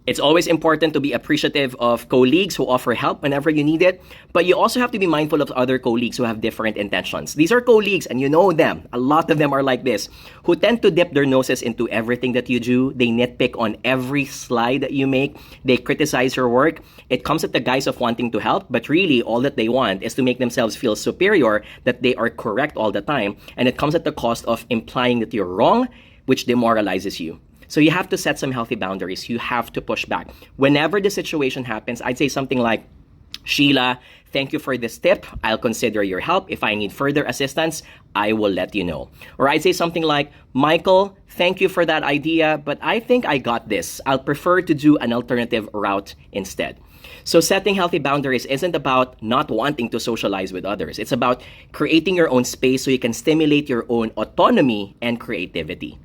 It's always important to be appreciative of colleagues who offer help whenever you need it, but you also have to be mindful of other colleagues who have different intentions. These are colleagues, and you know them. A lot of them are like this, who tend to dip their noses into everything that you do. They nitpick on every slide that you make. They criticize your work. It comes at the guise of wanting to help, but really all that they want is to make themselves feel superior, that they are correct all the time, and it comes at the cost of implying that you're wrong, which demoralizes you. So you have to set some healthy boundaries. You have to push back. Whenever the situation happens, I'd say something like, Sheila, thank you for this tip. I'll consider your help. If I need further assistance, I will let you know. Or I'd say something like, Michael, thank you for that idea, but I think I got this. I'll prefer to do an alternative route instead. So setting healthy boundaries isn't about not wanting to socialize with others. It's about creating your own space so you can stimulate your own autonomy and creativity.